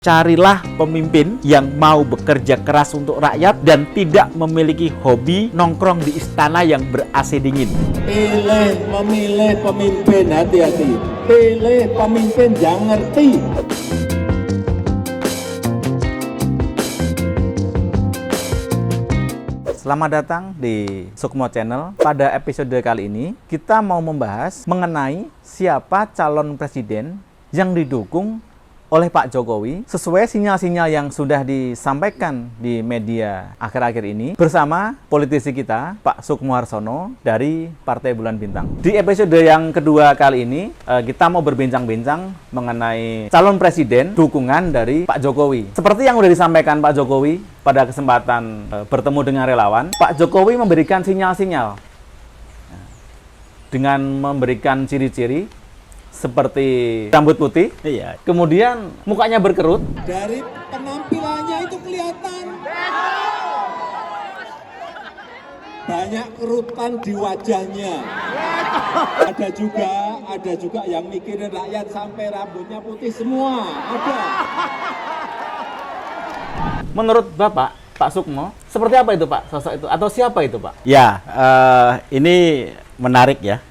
Carilah pemimpin yang mau bekerja keras untuk rakyat dan tidak memiliki hobi nongkrong di istana yang ber-AC dingin. Memilih pemimpin, hati-hati. Pilih pemimpin yang ngerti. Selamat datang di Sukmo Channel. Pada episode kali ini, kita mau membahas mengenai siapa calon presiden yang didukung oleh Pak Jokowi sesuai sinyal-sinyal yang sudah disampaikan di media akhir-akhir ini bersama politisi kita Pak Sukmo Harsono dari Partai Bulan Bintang. Di episode yang kedua kali ini kita mau berbincang-bincang mengenai calon presiden dukungan dari Pak Jokowi. Seperti yang sudah disampaikan Pak Jokowi pada kesempatan bertemu dengan relawan, Pak Jokowi memberikan sinyal-sinyal dengan memberikan ciri-ciri seperti rambut putih, kemudian mukanya berkerut. Dari penampilannya itu kelihatan banyak kerutan di wajahnya. Ada juga yang mikirin rakyat sampai rambutnya putih semua. Ada. Menurut Bapak, Pak Sukmo, seperti apa itu Pak sosok itu atau siapa itu Pak? Ya, ini menarik ya.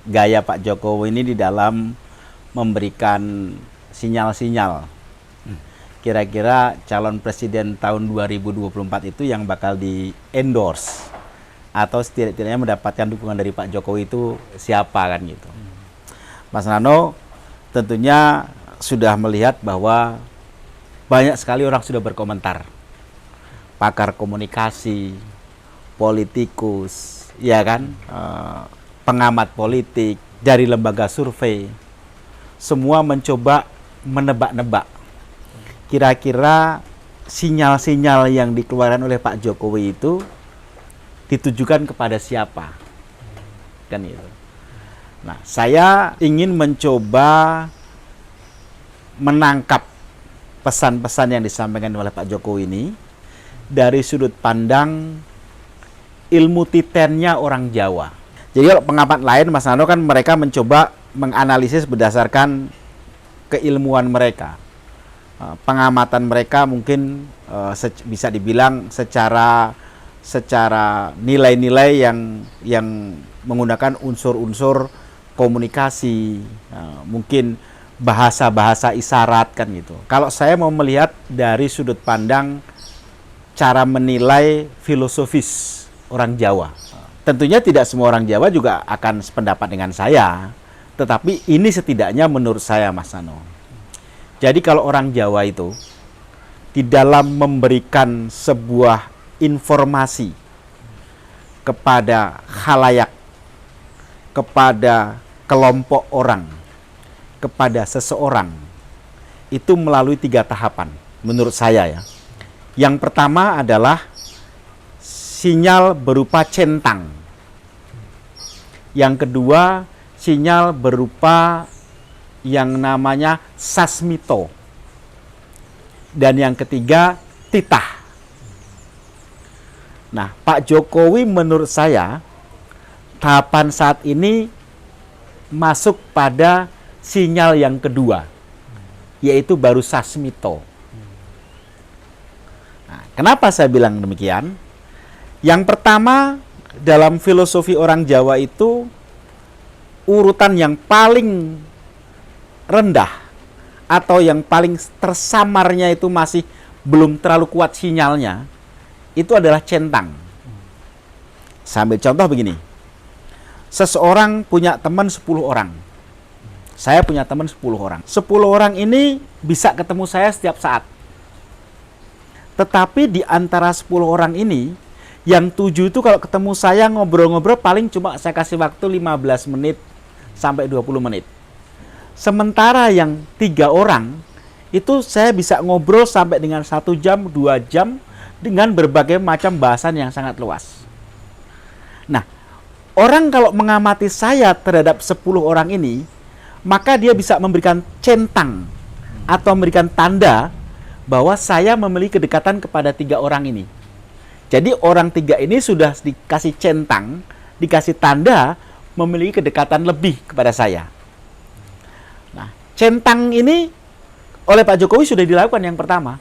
Gaya Pak Jokowi ini di dalam memberikan sinyal-sinyal. Kira-kira calon presiden tahun 2024 itu yang bakal di-endorse atau setidaknya mendapatkan dukungan dari Pak Jokowi itu siapa kan gitu. Mas Nano tentunya sudah melihat bahwa banyak sekali orang sudah berkomentar. Pakar komunikasi, politikus, ya kan, pengamat politik, dari lembaga survei, semua mencoba menebak-nebak kira-kira sinyal-sinyal yang dikeluarkan oleh Pak Jokowi itu ditujukan kepada siapa, kan itu. Nah, saya ingin mencoba menangkap pesan-pesan yang disampaikan oleh Pak Jokowi ini dari sudut pandang ilmu titennya orang Jawa. Jadi kalau pengamat lain, Mas Nano, kan mereka mencoba menganalisis berdasarkan keilmuan mereka. Pengamatan mereka mungkin bisa dibilang secara nilai-nilai yang menggunakan unsur-unsur komunikasi, mungkin bahasa-bahasa isyarat kan gitu. Kalau saya mau melihat dari sudut pandang cara menilai filosofis orang Jawa. Tentunya tidak semua orang Jawa juga akan sependapat dengan saya, tetapi ini setidaknya menurut saya, Mas Nano. Jadi kalau orang Jawa itu di dalam memberikan sebuah informasi kepada khalayak, kepada kelompok orang, kepada seseorang, itu melalui 3 tahapan menurut saya ya. Yang pertama adalah sinyal berupa centang. Yang kedua, sinyal berupa yang namanya sasmito. Dan yang ketiga, titah. Nah, Pak Jokowi menurut saya, tahapan saat ini masuk pada sinyal yang kedua, yaitu baru sasmito. Nah, kenapa saya bilang demikian? Yang pertama, dalam filosofi orang Jawa itu urutan yang paling rendah atau yang paling tersamarnya itu masih belum terlalu kuat sinyalnya, itu adalah centang. Sambil contoh begini, seseorang punya teman 10 orang. Saya punya teman 10 orang. 10 orang ini bisa ketemu saya setiap saat. Tetapi di antara 10 orang ini, yang 7 itu kalau ketemu saya ngobrol-ngobrol paling cuma saya kasih waktu 15 menit sampai 20 menit. Sementara yang 3 orang itu saya bisa ngobrol sampai dengan 1 jam, 2 jam dengan berbagai macam bahasan yang sangat luas. Nah, orang kalau mengamati saya terhadap 10 orang ini, maka dia bisa memberikan centang atau memberikan tanda bahwa saya memiliki kedekatan kepada 3 orang ini. Jadi orang 3 ini sudah dikasih centang, dikasih tanda memiliki kedekatan lebih kepada saya. Nah, centang ini oleh Pak Jokowi sudah dilakukan yang pertama.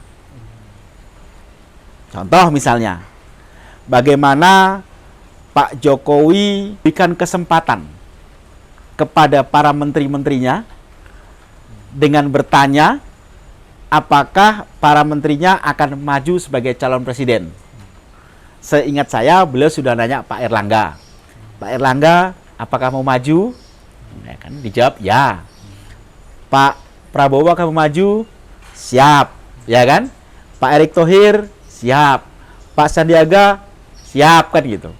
Contoh misalnya, bagaimana Pak Jokowi berikan kesempatan kepada para menteri-menterinya dengan bertanya apakah para menterinya akan maju sebagai calon presiden. Seingat saya, beliau sudah nanya Pak Erlangga. Pak Erlangga, apakah mau maju? Ya kan, dijawab ya. Pak Prabowo akan maju? Siap, ya kan? Pak Erick Thohir? Siap. Pak Sandiaga? Siap, kan gitu.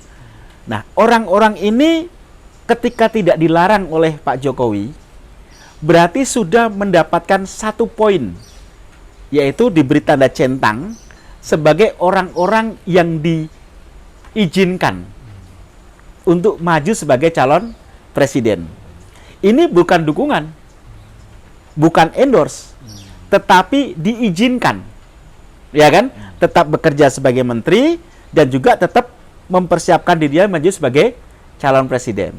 Nah, orang-orang ini ketika tidak dilarang oleh Pak Jokowi, berarti sudah mendapatkan satu poin, yaitu diberi tanda centang sebagai orang-orang yang diizinkan untuk maju sebagai calon presiden. Ini bukan dukungan, bukan endorse, tetapi diizinkan, ya kan? Tetap bekerja sebagai menteri dan juga tetap mempersiapkan dirinya maju sebagai calon presiden.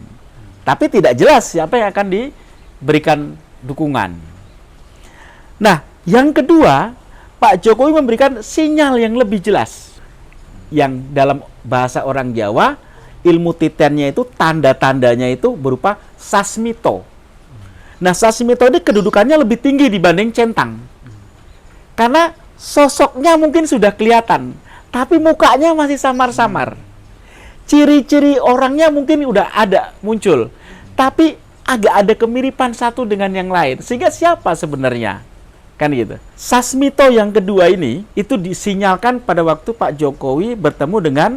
Tapi tidak jelas siapa yang akan diberikan dukungan. Nah, yang kedua, Pak Jokowi memberikan sinyal yang lebih jelas. Yang dalam bahasa orang Jawa, ilmu titennya itu, tanda-tandanya itu berupa sasmito. Nah, sasmito ini kedudukannya lebih tinggi dibanding centang. Karena sosoknya mungkin sudah kelihatan, tapi mukanya masih samar-samar. Ciri-ciri orangnya mungkin udah ada, muncul. Tapi agak ada kemiripan satu dengan yang lain. Sehingga siapa sebenarnya? Kan gitu. Sasmito yang kedua ini, itu disinyalkan pada waktu Pak Jokowi bertemu dengan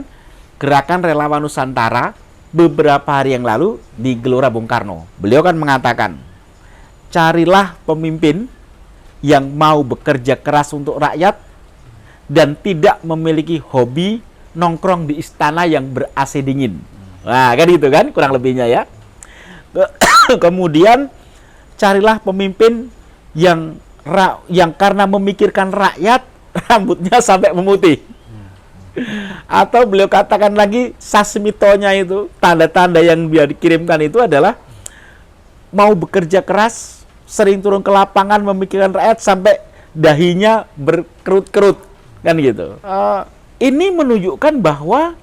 Gerakan Relawan Nusantara beberapa hari yang lalu di Gelora Bung Karno. Beliau kan mengatakan, carilah pemimpin yang mau bekerja keras untuk rakyat dan tidak memiliki hobi nongkrong di istana yang ber-AC dingin. Nah, kan gitu kan, kurang lebihnya ya. Kemudian carilah pemimpin yang karena memikirkan rakyat rambutnya sampai memutih. Atau beliau katakan lagi sasmitonya itu, tanda-tanda yang dia dikirimkan itu adalah mau bekerja keras, sering turun ke lapangan memikirkan rakyat sampai dahinya berkerut-kerut, kan gitu. Ini menunjukkan bahwa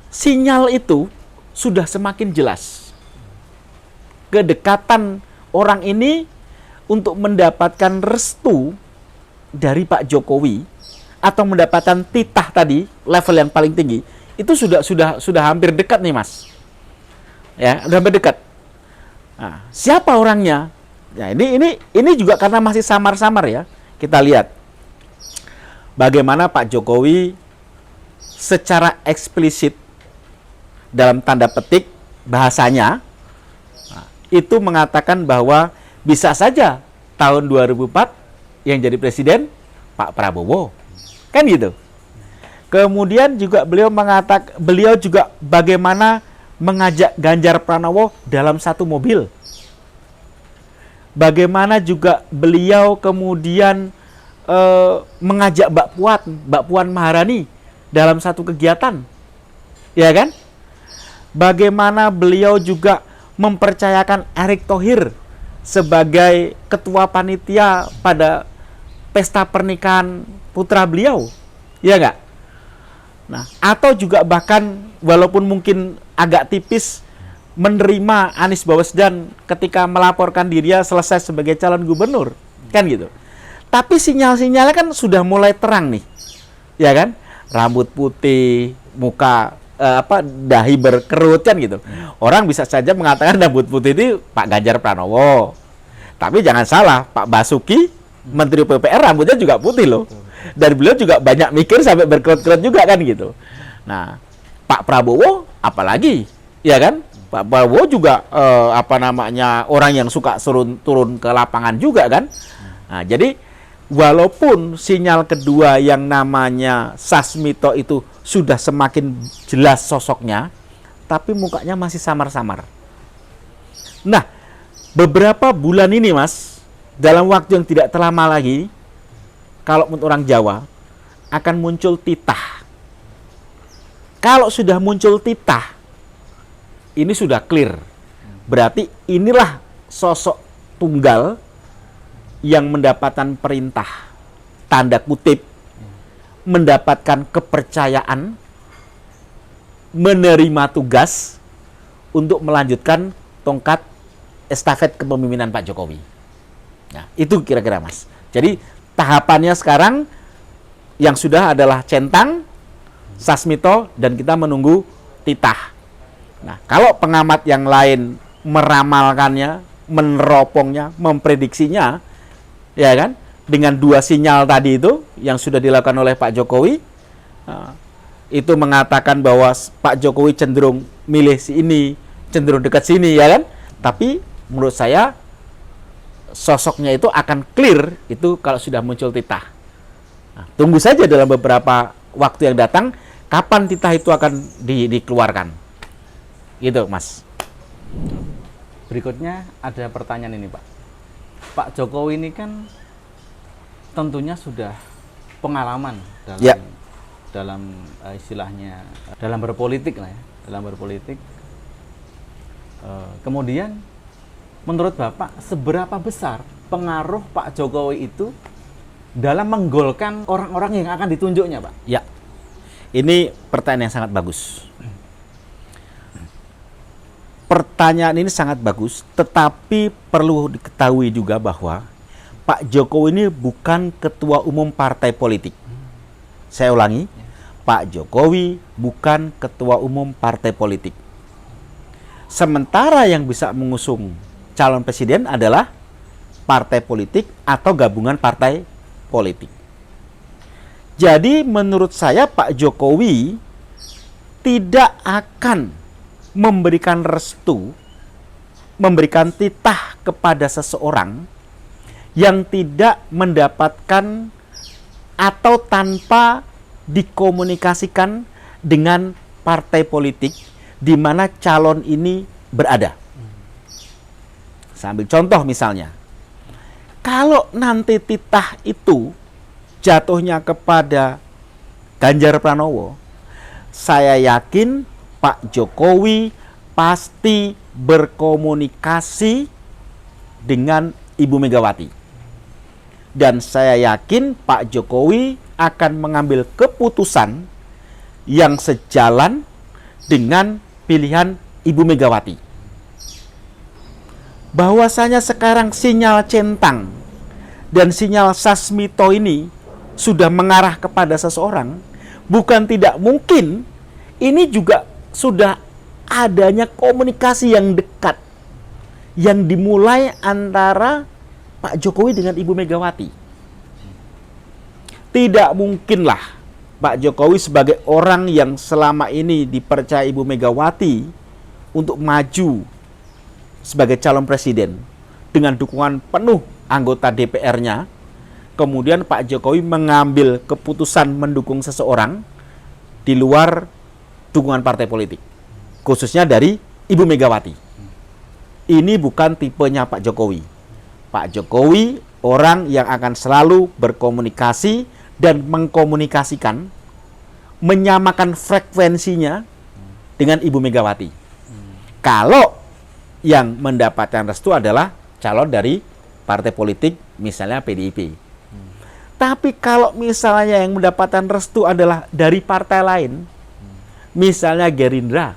sinyal itu sudah semakin jelas. Kedekatan orang ini untuk mendapatkan restu dari Pak Jokowi atau mendapatkan titah tadi, level yang paling tinggi, itu sudah hampir dekat nih, Mas. Ya, sudah hampir dekat. Nah, siapa orangnya? Ya, ini juga karena masih samar-samar ya. Kita lihat bagaimana Pak Jokowi secara eksplisit dalam tanda petik bahasanya itu mengatakan bahwa bisa saja tahun 2004 yang jadi presiden Pak Prabowo. Kan gitu. Kemudian juga beliau juga bagaimana mengajak Ganjar Pranowo dalam satu mobil. Bagaimana juga beliau kemudian mengajak Mbak Puan Maharani dalam satu kegiatan. Ya kan? Bagaimana beliau juga mempercayakan Erick Thohir sebagai ketua panitia pada pesta pernikahan putra beliau. Ya enggak? Nah, atau juga bahkan walaupun mungkin agak tipis menerima Anies Baswedan ketika melaporkan dirinya selesai sebagai calon gubernur, kan gitu. Tapi sinyal-sinyalnya kan sudah mulai terang nih, ya kan? Rambut putih, muka dahi berkerut, kan gitu. Orang bisa saja mengatakan rambut putih itu Pak Ganjar Pranowo. Tapi jangan salah, Pak Basuki, Menteri PUPR rambutnya juga putih loh. Dan beliau juga banyak mikir sampai berkerut-kerut juga, kan gitu. Nah, Pak Prabowo apalagi, ya kan? Pak Prabowo juga orang yang suka turun ke lapangan juga, kan? Nah, jadi walaupun sinyal kedua yang namanya sasmito itu sudah semakin jelas sosoknya, tapi mukanya masih samar-samar. Nah, beberapa bulan ini, Mas, dalam waktu yang tidak terlama lagi, kalau menurut orang Jawa, akan muncul titah. Kalau sudah muncul titah, ini sudah clear. Berarti inilah sosok tunggal yang mendapatkan perintah, tanda kutip, mendapatkan kepercayaan, menerima tugas untuk melanjutkan tongkat estafet kepemimpinan Pak Jokowi. Nah, itu kira-kira, Mas. Jadi tahapannya sekarang yang sudah adalah centang, sasmito, dan kita menunggu titah. Nah, kalau pengamat yang lain meramalkannya, meneropongnya, memprediksinya, ya kan, dengan 2 sinyal tadi itu yang sudah dilakukan oleh Pak Jokowi, itu mengatakan bahwa Pak Jokowi cenderung milih si ini, cenderung dekat sini, ya kan. Tapi menurut saya sosoknya itu akan clear itu kalau sudah muncul titah. Nah, tunggu saja dalam beberapa waktu yang datang kapan titah itu akan dikeluarkan. Gitu, Mas. Berikutnya ada pertanyaan ini, Pak. Pak Jokowi ini kan tentunya sudah pengalaman dalam istilahnya dalam berpolitik lah ya, dalam berpolitik. Kemudian menurut Bapak seberapa besar pengaruh Pak Jokowi itu dalam menggolkan orang-orang yang akan ditunjuknya, Pak? Ya, ini pertanyaan yang sangat bagus. Pertanyaan ini sangat bagus, tetapi perlu diketahui juga bahwa Pak Jokowi ini bukan ketua umum partai politik. Saya ulangi, Pak Jokowi bukan ketua umum partai politik. Sementara yang bisa mengusung calon presiden adalah partai politik atau gabungan partai politik. Jadi menurut saya Pak Jokowi tidak akan memberikan restu, memberikan titah kepada seseorang yang tidak mendapatkan atau tanpa dikomunikasikan dengan partai politik di mana calon ini berada. Saya ambil contoh misalnya, kalau nanti titah itu jatuhnya kepada Ganjar Pranowo, saya yakin Pak Jokowi pasti berkomunikasi dengan Ibu Megawati. Dan saya yakin Pak Jokowi akan mengambil keputusan yang sejalan dengan pilihan Ibu Megawati. Bahwasanya sekarang sinyal centang dan sinyal sasmito ini sudah mengarah kepada seseorang, bukan tidak mungkin ini juga sudah adanya komunikasi yang dekat yang dimulai antara Pak Jokowi dengan Ibu Megawati. Tidak mungkinlah Pak Jokowi sebagai orang yang selama ini dipercaya Ibu Megawati untuk maju sebagai calon presiden dengan dukungan penuh anggota DPR-nya, kemudian Pak Jokowi mengambil keputusan mendukung seseorang di luar dukungan partai politik, khususnya dari Ibu Megawati. Ini bukan tipenya Pak Jokowi. Pak Jokowi orang yang akan selalu berkomunikasi dan mengkomunikasikan, menyamakan frekuensinya dengan Ibu Megawati. Kalau yang mendapatkan restu adalah calon dari partai politik, misalnya PDIP. Tapi kalau misalnya yang mendapatkan restu adalah dari partai lain, misalnya Gerindra,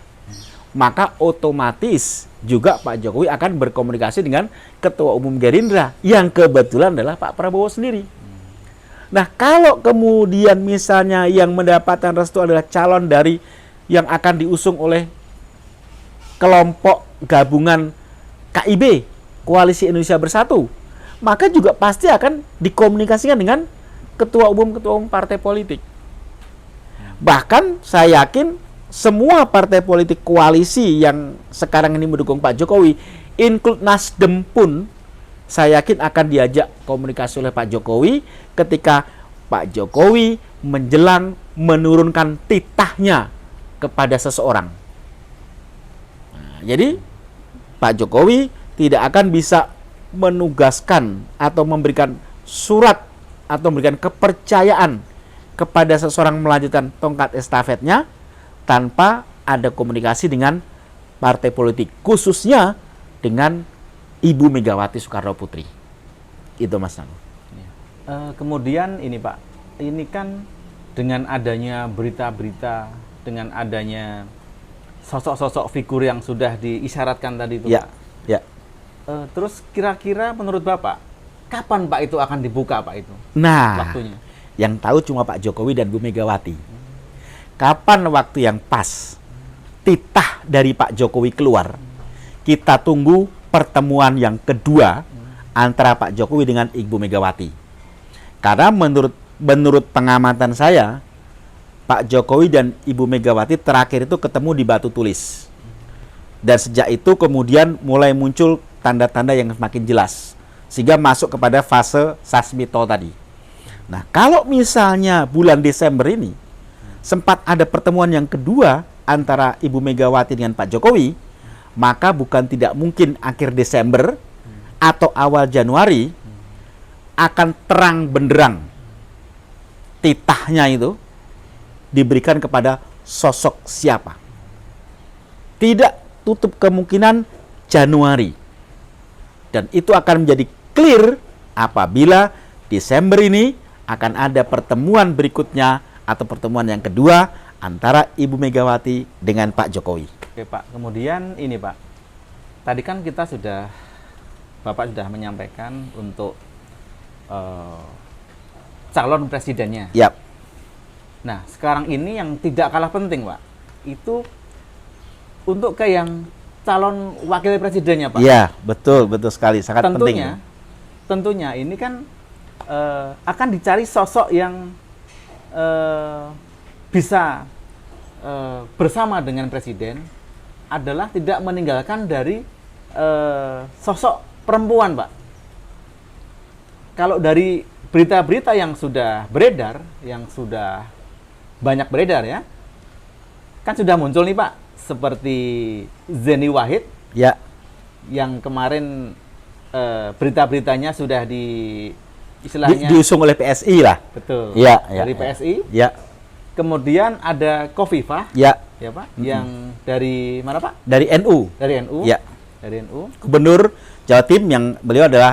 maka otomatis juga Pak Jokowi akan berkomunikasi dengan Ketua Umum Gerindra yang kebetulan adalah Pak Prabowo sendiri. Nah, kalau kemudian misalnya yang mendapatkan restu adalah calon dari yang akan diusung oleh kelompok gabungan KIB, Koalisi Indonesia Bersatu, maka juga pasti akan dikomunikasikan dengan ketua umum partai politik. Bahkan saya yakin semua partai politik koalisi yang sekarang ini mendukung Pak Jokowi, include Nasdem pun, saya yakin akan diajak komunikasi oleh Pak Jokowi ketika Pak Jokowi menjelang menurunkan titahnya kepada seseorang. Nah, jadi Pak Jokowi tidak akan bisa menugaskan atau memberikan surat atau memberikan kepercayaan kepada seseorang melanjutkan tongkat estafetnya tanpa ada komunikasi dengan partai politik, khususnya dengan Ibu Megawati Soekarno Putri. Itu Mas Nano. Kemudian ini Pak, ini kan dengan adanya berita-berita, dengan adanya sosok-sosok figur yang sudah diisyaratkan tadi itu Ya, Pak. ya. Terus kira-kira menurut Bapak, kapan Pak itu akan dibuka Pak itu Nah, waktunya? yang tahu cuma Pak Jokowi dan Bu Megawati. Kapan waktu yang pas titah dari Pak Jokowi keluar? Kita tunggu pertemuan yang kedua antara Pak Jokowi dengan Ibu Megawati. Karena menurut pengamatan saya, Pak Jokowi dan Ibu Megawati terakhir itu ketemu di Batu Tulis. Dan sejak itu kemudian mulai muncul tanda-tanda yang semakin jelas. Sehingga masuk kepada fase Sasmito tadi. Nah, kalau misalnya bulan Desember ini sempat ada pertemuan yang kedua antara Ibu Megawati dengan Pak Jokowi, maka bukan tidak mungkin akhir Desember atau awal Januari akan terang benderang titahnya itu diberikan kepada sosok siapa. Tidak tutup kemungkinan Januari. Dan itu akan menjadi clear apabila Desember ini akan ada pertemuan berikutnya atau pertemuan yang kedua antara Ibu Megawati dengan Pak Jokowi. Oke Pak, kemudian ini Pak, tadi kan Bapak sudah menyampaikan untuk calon presidennya. Yap. Nah, sekarang ini yang tidak kalah penting Pak, itu untuk ke yang calon wakil presidennya Pak. Iya, betul sekali, sangat penting. Tentunya ini kan akan dicari sosok yang bisa bersama dengan presiden, adalah tidak meninggalkan dari sosok perempuan Pak. Kalau dari berita-berita yang sudah beredar, yang sudah banyak beredar ya, kan sudah muncul nih Pak, seperti Zeni Wahid, Ya. yang kemarin berita-beritanya sudah istilahnya Diusung oleh PSI lah. betul, Ya, dari PSI. Ya. Kemudian ada Khofifah, Ya. ya Pak, yang dari mana Pak? Dari NU. Dari NU. Ya. Dari NU. Gubernur Jawa Tim yang beliau adalah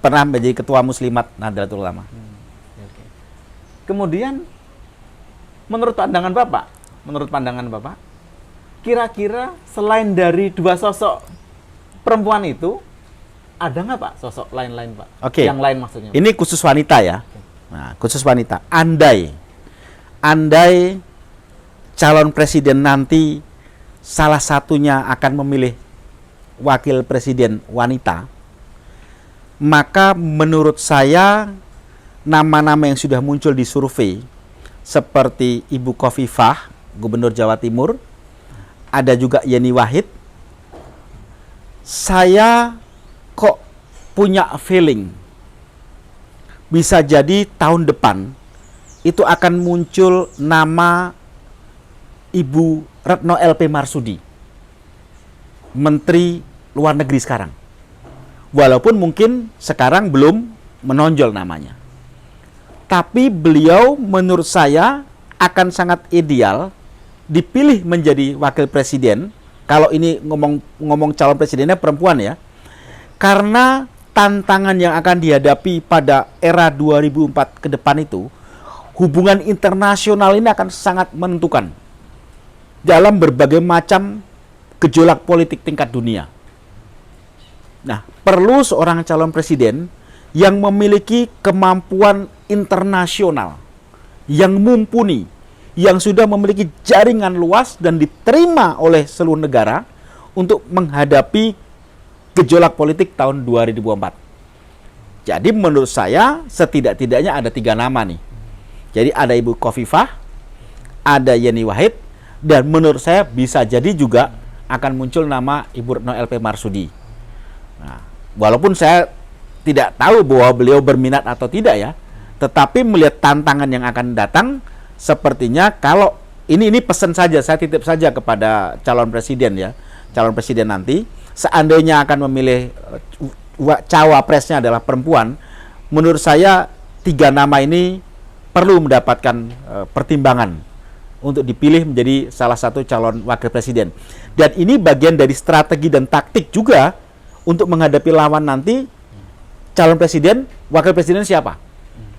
pernah menjadi ketua Muslimat Nahdlatul Ulama. Oke. Kemudian menurut pandangan Bapak, kira-kira selain dari dua sosok perempuan itu, ada nggak Pak sosok lain-lain Pak? Oke. Yang lain maksudnya Pak? Ini khusus wanita ya. Nah, khusus wanita. Andai calon presiden nanti salah satunya akan memilih wakil presiden wanita, maka menurut saya nama-nama yang sudah muncul di survei seperti Ibu Khofifah, Gubernur Jawa Timur, ada juga Yeni Wahid. Saya kok punya feeling bisa jadi tahun depan itu akan muncul nama Ibu Retno LP Marsudi, Menteri Luar Negeri sekarang. Walaupun mungkin sekarang belum menonjol namanya. Tapi beliau menurut saya akan sangat ideal dipilih menjadi wakil presiden. Kalau ini ngomong calon presidennya perempuan ya. Karena tantangan yang akan dihadapi pada era 2004 ke depan itu, hubungan internasional ini akan sangat menentukan dalam berbagai macam gejolak politik tingkat dunia. Nah, perlu seorang calon presiden yang memiliki kemampuan internasional, yang mumpuni, yang sudah memiliki jaringan luas dan diterima oleh seluruh negara untuk menghadapi gejolak politik tahun 2024. Jadi menurut saya setidak-tidaknya ada 3 nama nih. Jadi ada Ibu Khofifah, ada Yeni Wahid, dan menurut saya bisa jadi juga akan muncul nama Ibu Retno LP Marsudi. Nah, walaupun saya tidak tahu bahwa beliau berminat atau tidak ya, tetapi melihat tantangan yang akan datang, sepertinya kalau ini pesan saja, saya titip saja kepada calon presiden ya, calon presiden nanti, seandainya akan memilih cawapresnya adalah perempuan, menurut saya 3 nama ini perlu mendapatkan pertimbangan untuk dipilih menjadi salah satu calon wakil presiden. Dan ini bagian dari strategi dan taktik juga untuk menghadapi lawan nanti calon presiden, wakil presiden siapa?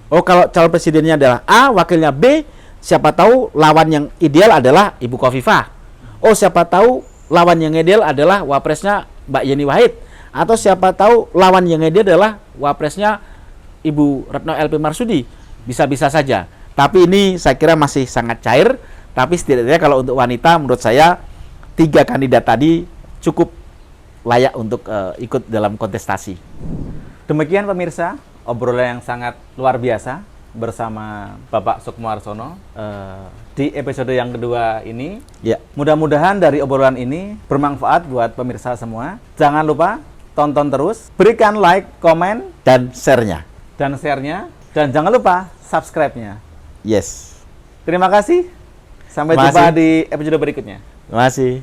Oh, kalau calon presidennya adalah A, wakilnya B, siapa tahu lawan yang ideal adalah Ibu Khofifah. Oh, siapa tahu lawan yang ideal adalah wapresnya Mbak Yeni Wahid. Atau siapa tahu lawan yang ideal adalah wapresnya Ibu Retno LP Marsudi. Bisa-bisa saja. Tapi ini saya kira masih sangat cair. Tapi setidaknya kalau untuk wanita, menurut saya 3 kandidat tadi cukup layak untuk ikut dalam kontestasi. Demikian pemirsa, obrolan yang sangat luar biasa bersama Bapak Sukmoarsono di episode yang kedua ini. Ya. Mudah-mudahan dari obrolan ini bermanfaat buat pemirsa semua. Jangan lupa tonton terus, berikan like, komen, Dan share-nya. dan share-nya. Dan jangan lupa subscribe-nya. Yes. Terima kasih. Sampai Terima jumpa kasih. di episode berikutnya. Terima kasih.